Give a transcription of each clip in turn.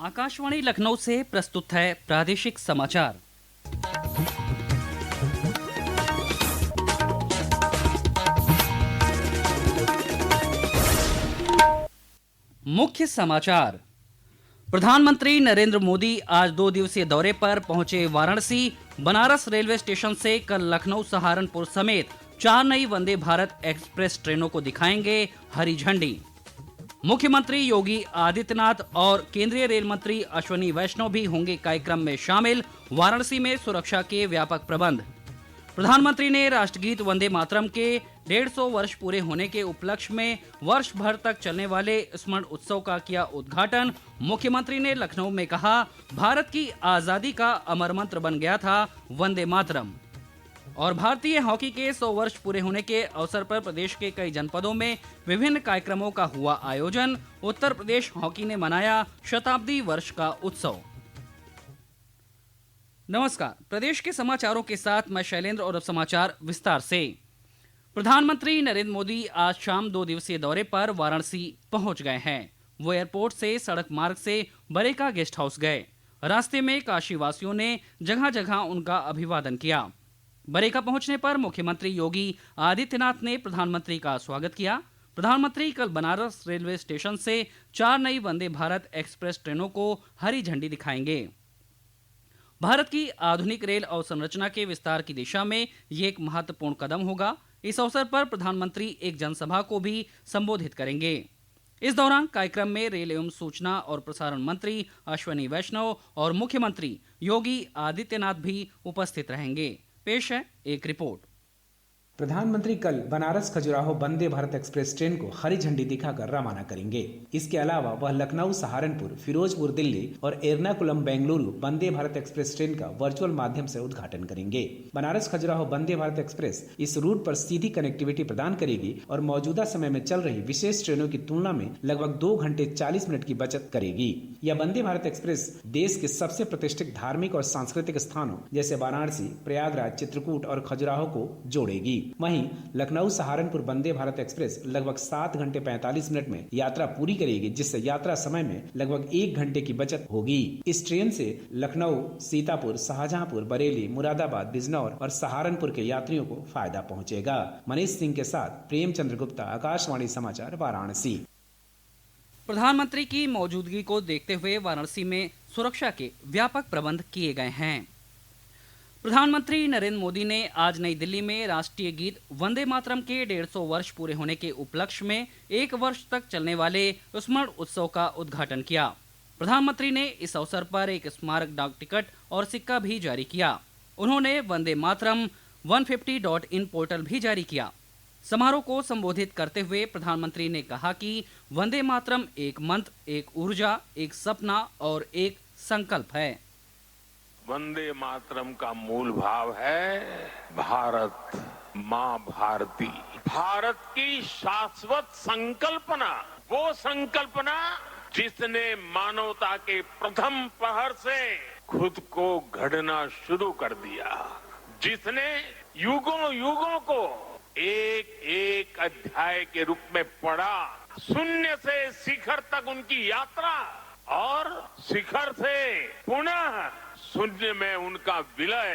आकाशवाणी लखनऊ से प्रस्तुत है प्रादेशिक समाचार। मुख्य समाचार। प्रधानमंत्री नरेंद्र मोदी आज 2 दिवसीय दौरे पर पहुंचे वाराणसी। बनारस रेलवे स्टेशन से कल लखनऊ सहारनपुर समेत 4 नई वंदे भारत एक्सप्रेस ट्रेनों को दिखाएंगे हरी झंडी। मुख्यमंत्री योगी आदित्यनाथ और केंद्रीय रेल मंत्री अश्विनी वैष्णव भी होंगे कार्यक्रम में शामिल। वाराणसी में सुरक्षा के व्यापक प्रबंध। प्रधानमंत्री ने राष्ट्रगीत वंदे मातरम के 150 वर्ष पूरे होने के उपलक्ष्य में वर्ष भर तक चलने वाले स्मरण उत्सव का किया उद्घाटन। मुख्यमंत्री ने लखनऊ में कहा, भारत की आजादी का अमर मंत्र बन गया था वंदे मातरम। और भारतीय हॉकी के 100 वर्ष पूरे होने के अवसर पर प्रदेश के कई जनपदों में विभिन्न कार्यक्रमों का हुआ आयोजन। उत्तर प्रदेश हॉकी ने मनाया शताब्दी वर्ष का उत्सव। नमस्कार, प्रदेश के समाचारों के साथ मैं शैलेंद्र और अब समाचार विस्तार से। प्रधानमंत्री नरेंद्र मोदी आज शाम 2 दिवसीय दौरे पर वाराणसी पहुंच गए हैं। वो एयरपोर्ट से सड़क मार्ग से बरेका गेस्ट हाउस गए। रास्ते में काशी वासियों ने जगह जगह उनका अभिवादन किया। बरेका पहुंचने पर मुख्यमंत्री योगी आदित्यनाथ ने प्रधानमंत्री का स्वागत किया। प्रधानमंत्री कल बनारस रेलवे स्टेशन से 4 नई वंदे भारत एक्सप्रेस ट्रेनों को हरी झंडी दिखाएंगे। भारत की आधुनिक रेल अवसंरचना के विस्तार की दिशा में ये एक महत्वपूर्ण कदम होगा। इस अवसर पर प्रधानमंत्री एक जनसभा को भी संबोधित करेंगे। इस दौरान कार्यक्रम में रेल एवं सूचना और प्रसारण मंत्री अश्विनी वैष्णव और मुख्यमंत्री योगी आदित्यनाथ भी उपस्थित रहेंगे। पेश है एक रिपोर्ट। प्रधानमंत्री कल बनारस खजुराहो वंदे भारत एक्सप्रेस ट्रेन को हरी झंडी दिखाकर रवाना करेंगे। इसके अलावा वह लखनऊ सहारनपुर, फिरोजपुर दिल्ली और एर्नाकुलम बेंगलुरु वंदे भारत एक्सप्रेस ट्रेन का वर्चुअल माध्यम से उद्घाटन करेंगे। बनारस खजुराहो वंदे भारत एक्सप्रेस इस रूट पर सीधी कनेक्टिविटी प्रदान करेगी और मौजूदा समय में चल रही विशेष ट्रेनों की तुलना में लगभग 2 घंटे 40 मिनट की बचत करेगी। यह वंदे भारत एक्सप्रेस देश के सबसे प्रतिष्ठित धार्मिक और सांस्कृतिक स्थानों जैसे वाराणसी, प्रयागराज, चित्रकूट और खजुराहो को जोड़ेगी। वहीं लखनऊ सहारनपुर वंदे भारत एक्सप्रेस लगभग 7 घंटे 45 मिनट में यात्रा पूरी करेगी, जिससे यात्रा समय में लगभग 1 घंटे की बचत होगी। इस ट्रेन से लखनऊ, सीतापुर, शाहजहांपुर, बरेली, मुरादाबाद, बिजनौर और सहारनपुर के यात्रियों को फायदा पहुंचेगा। मनीष सिंह के साथ प्रेमचंद्र गुप्ता, आकाशवाणी समाचार, वाराणसी। प्रधानमंत्री की मौजूदगी को देखते हुए वाराणसी में सुरक्षा के व्यापक प्रबंध किए गए हैं। प्रधानमंत्री नरेंद्र मोदी ने आज नई दिल्ली में राष्ट्रीय गीत वंदे मातरम के 150 वर्ष पूरे होने के उपलक्ष्य में 1 वर्ष तक चलने वाले स्मरण उत्सव का उद्घाटन किया। प्रधानमंत्री ने इस अवसर पर एक स्मारक डाक टिकट और सिक्का भी जारी किया। उन्होंने वंदे मातरम 150.in पोर्टल भी जारी किया। समारोह को संबोधित करते हुए प्रधानमंत्री ने कहा कि वंदे मातरम एक मंत्र, एक ऊर्जा, एक सपना और एक संकल्प है। वंदे मातरम का मूल भाव है भारत माँ भारती। भारत की शाश्वत संकल्पना, वो संकल्पना जिसने मानवता के प्रथम पहर से खुद को गढ़ना शुरू कर दिया, जिसने युगों युगों को एक एक अध्याय के रूप में पढ़ा, शून्य से शिखर तक उनकी यात्रा और शिखर से पुनः शून्य में उनका विलय,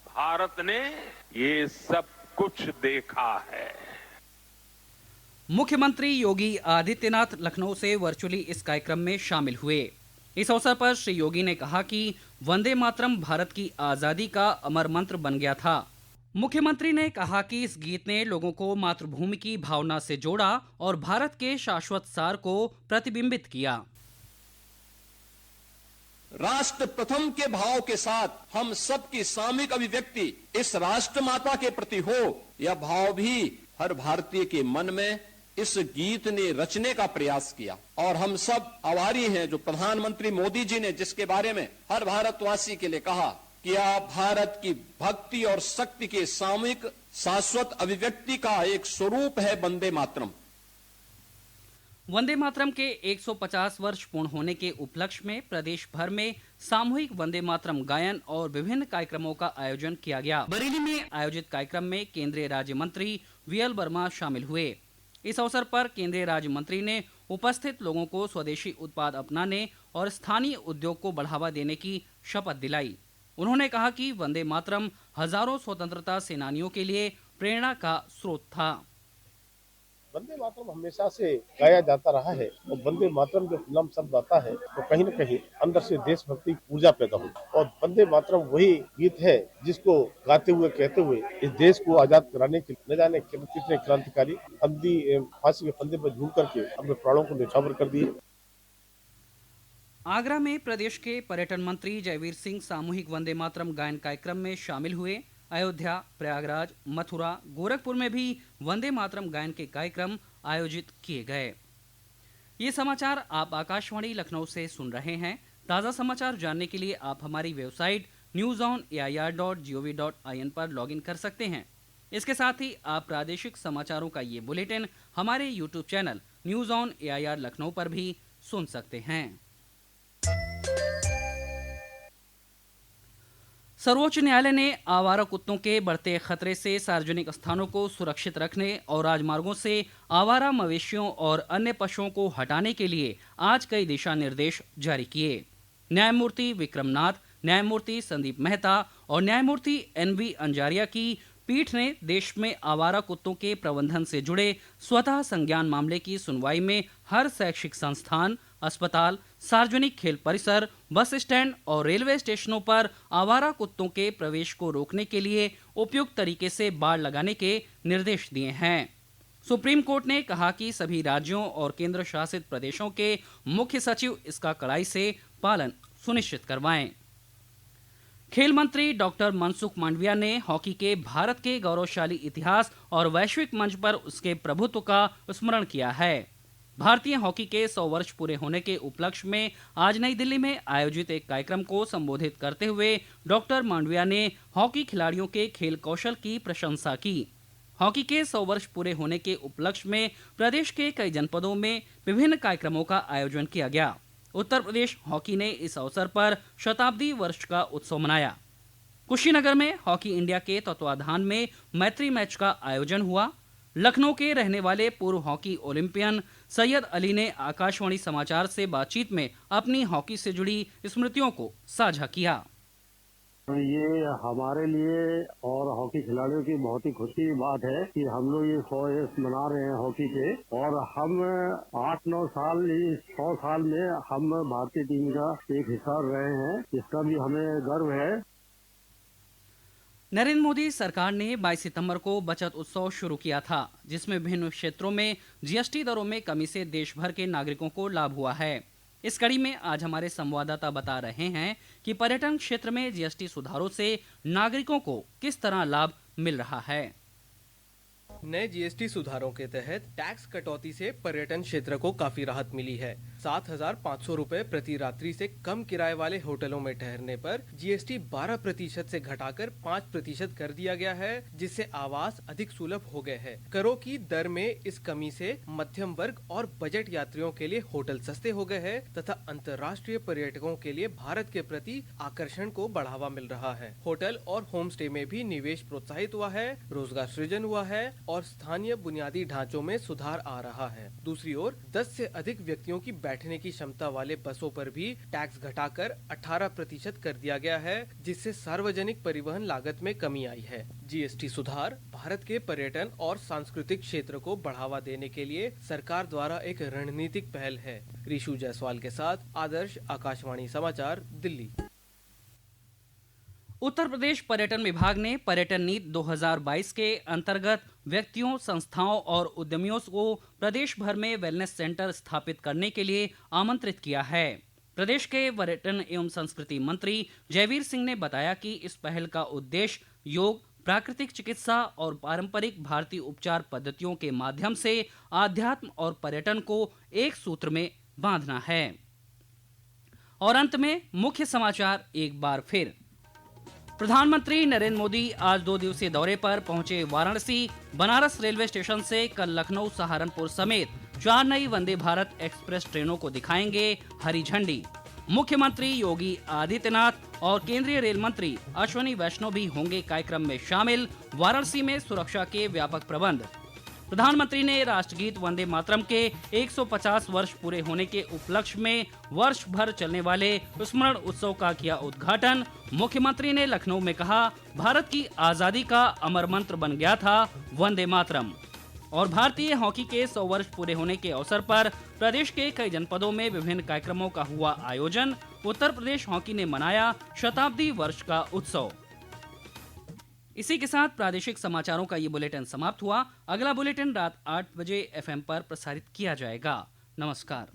भारत ने ये सब कुछ देखा है। मुख्यमंत्री योगी आदित्यनाथ लखनऊ से वर्चुअली इस कार्यक्रम में शामिल हुए। इस अवसर पर श्री योगी ने कहा कि वंदे मातरम भारत की आजादी का अमर मंत्र बन गया था। मुख्यमंत्री ने कहा कि इस गीत ने लोगों को मातृभूमि की भावना से जोड़ा और भारत के शाश्वत सार को प्रतिबिंबित किया। राष्ट्र प्रथम के भाव के साथ हम सबकी सामूहिक अभिव्यक्ति इस राष्ट्र माता के प्रति हो, यह भाव भी हर भारतीय के मन में इस गीत ने रचने का प्रयास किया। और हम सब आभारी हैं जो प्रधानमंत्री मोदी जी ने जिसके बारे में हर भारतवासी के लिए कहा कि यह भारत की भक्ति और शक्ति के सामूहिक शाश्वत अभिव्यक्ति का एक स्वरूप है वंदे मातरम। वंदे मातरम के 150 वर्ष पूर्ण होने के उपलक्ष्य में प्रदेश भर में सामूहिक वंदे मातरम गायन और विभिन्न कार्यक्रमों का आयोजन किया गया। बरेली में आयोजित कार्यक्रम में केंद्रीय राज्य मंत्री वीएल वर्मा शामिल हुए। इस अवसर पर केंद्रीय राज्य मंत्री ने उपस्थित लोगों को स्वदेशी उत्पाद अपनाने और स्थानीय उद्योग को बढ़ावा देने की शपथ दिलाई। उन्होंने कहा कि वंदे मातरम हजारों स्वतंत्रता सेनानियों के लिए प्रेरणा का स्रोत था। वंदे मातरम हमेशा से गाया जाता रहा है और वंदे मातरम जब फिल्म शब्द आता है तो कहीं न कहीं अंदर से देशभक्ति की ऊर्जा पैदा होती और वंदे मातरम वही गीत है जिसको गाते हुए कहते हुए इस देश को आजाद कराने के न जाने कितने क्रांतिकारी फांसी के फंदे पर झूल करके अपने प्राणों को न्यौछावर कर दिए। आगरा में प्रदेश के पर्यटन मंत्री जयवीर सिंह सामूहिक वंदे मातरम गायन कार्यक्रम में शामिल हुए। अयोध्या, प्रयागराज, मथुरा, गोरखपुर में भी वंदे मातरम गायन के कार्यक्रम आयोजित किए गए। ये समाचार आप आकाशवाणी लखनऊ से सुन रहे हैं। ताज़ा समाचार जानने के लिए आप हमारी वेबसाइट newsonair.gov.in पर लॉगिन कर सकते हैं। इसके साथ ही आप प्रादेशिक समाचारों का ये बुलेटिन हमारे YouTube channel news on AIR Lucknow पर भी सुन सकते हैं। सर्वोच्च न्यायालय ने आवारा कुत्तों के बढ़ते खतरे से सार्वजनिक स्थानों को सुरक्षित रखने और राजमार्गों से आवारा मवेशियों और अन्य पशुओं को हटाने के लिए आज कई दिशा निर्देश जारी किए। न्यायमूर्ति विक्रमनाथ, न्यायमूर्ति संदीप मेहता और न्यायमूर्ति NV अंजारिया की पीठ ने देश में आवारा कुत्तों के प्रबंधन से जुड़े स्वतः संज्ञान मामले की सुनवाई में हर शैक्षिक संस्थान, अस्पताल, सार्वजनिक खेल परिसर, बस स्टैंड और रेलवे स्टेशनों पर आवारा कुत्तों के प्रवेश को रोकने के लिए उपयुक्त तरीके से बाड़ लगाने के निर्देश दिए हैं। सुप्रीम कोर्ट ने कहा कि सभी राज्यों और केंद्र शासित प्रदेशों के मुख्य सचिव इसका कड़ाई से पालन सुनिश्चित करवाएं। खेल मंत्री डॉक्टर मनसुख मांडविया ने हॉकी के भारत के गौरवशाली इतिहास और वैश्विक मंच पर उसके प्रभुत्व का स्मरण किया है। भारतीय हॉकी के 100 वर्ष पूरे होने के उपलक्ष्य में आज नई दिल्ली में आयोजित एक कार्यक्रम को संबोधित करते हुए डॉक्टर मांडविया ने हॉकी खिलाड़ियों के खेल कौशल की प्रशंसा की। हॉकी के 100 वर्ष पूरे होने के उपलक्ष्य में प्रदेश के कई जनपदों में विभिन्न कार्यक्रमों का आयोजन किया गया। उत्तर प्रदेश हॉकी ने इस अवसर पर शताब्दी वर्ष का उत्सव मनाया। कुशीनगर में हॉकी इंडिया के तत्वाधान में मैत्री मैच का आयोजन हुआ। लखनऊ के रहने वाले पूर्व हॉकी ओलंपियन सैयद अली ने आकाशवाणी समाचार से बातचीत में अपनी हॉकी से जुड़ी स्मृतियों को साझा किया। ये हमारे लिए और हॉकी खिलाड़ियों की बहुत ही खुशी की बात है कि हम लोग ये 100 इयर्स मना रहे हैं हॉकी के और हम 8-9 साल 100 साल में हम भारतीय टीम का एक हिस्सा रहे हैं, इसका भी हमें गर्व है। नरेंद्र मोदी सरकार ने 22 सितंबर को बचत उत्सव शुरू किया था, जिसमें विभिन्न क्षेत्रों में GST दरों में कमी से देश भर के नागरिकों को लाभ हुआ है। इस कड़ी में आज हमारे संवाददाता बता रहे हैं कि पर्यटन क्षेत्र में GST सुधारों से नागरिकों को किस तरह लाभ मिल रहा है। नए GST सुधारों के तहत टैक्स कटौती से पर्यटन क्षेत्र को काफी राहत मिली है। 7,500 रुपए प्रति रात्रि से कम किराए वाले होटलों में ठहरने पर GST 12% से घटाकर 5% कर दिया गया है, जिससे आवास अधिक सुलभ हो गए हैं। करों की दर में इस कमी से मध्यम वर्ग और बजट यात्रियों के लिए होटल सस्ते हो गए हैं तथा अंतर्राष्ट्रीय पर्यटकों के लिए भारत के प्रति आकर्षण को बढ़ावा मिल रहा है। होटल और होम स्टे में भी निवेश प्रोत्साहित हुआ है, रोजगार सृजन हुआ है और स्थानीय बुनियादी ढांचों में सुधार आ रहा है। दूसरी ओर 10 से अधिक व्यक्तियों की बैठने की क्षमता वाले बसों पर भी टैक्स घटाकर 18% कर दिया गया है, जिससे सार्वजनिक परिवहन लागत में कमी आई है। GST सुधार भारत के पर्यटन और सांस्कृतिक क्षेत्र को बढ़ावा देने के लिए सरकार द्वारा एक रणनीतिक पहल है। ऋषु जायसवाल के साथ आदर्श, आकाशवाणी समाचार, दिल्ली। उत्तर प्रदेश पर्यटन विभाग ने पर्यटन नीति 2022 के अंतर्गत व्यक्तियों, संस्थाओं और उद्यमियों को प्रदेश भर में वेलनेस सेंटर स्थापित करने के लिए आमंत्रित किया है। प्रदेश के पर्यटन एवं संस्कृति मंत्री जयवीर सिंह ने बताया कि इस पहल का उद्देश्य योग, प्राकृतिक चिकित्सा और पारंपरिक भारतीय उपचार पद्धतियों के माध्यम से आध्यात्म और पर्यटन को एक सूत्र में बांधना है। और अंत में मुख्य समाचार एक बार फिर। प्रधानमंत्री नरेंद्र मोदी आज 2 दिवसीय दौरे पर पहुंचे वाराणसी। बनारस रेलवे स्टेशन से कल लखनऊ, सहारनपुर समेत 4 नई वंदे भारत एक्सप्रेस ट्रेनों को दिखाएंगे हरी झंडी। मुख्यमंत्री योगी आदित्यनाथ और केंद्रीय रेल मंत्री अश्विनी वैष्णव भी होंगे कार्यक्रम में शामिल। वाराणसी में सुरक्षा के व्यापक प्रबंध। प्रधानमंत्री ने राष्ट्रगीत वंदे मातरम के 150 वर्ष पूरे होने के उपलक्ष्य में वर्ष भर चलने वाले स्मरण उत्सव का किया उद्घाटन। मुख्यमंत्री ने लखनऊ में कहा, भारत की आजादी का अमर मंत्र बन गया था वंदे मातरम। और भारतीय हॉकी के 100 वर्ष पूरे होने के अवसर पर प्रदेश के कई जनपदों में विभिन्न कार्यक्रमों का हुआ आयोजन। उत्तर प्रदेश हॉकी ने मनाया शताब्दी वर्ष का उत्सव। इसी के साथ प्रादेशिक समाचारों का ये बुलेटिन समाप्त हुआ। अगला बुलेटिन रात 8 बजे FM पर प्रसारित किया जाएगा। नमस्कार।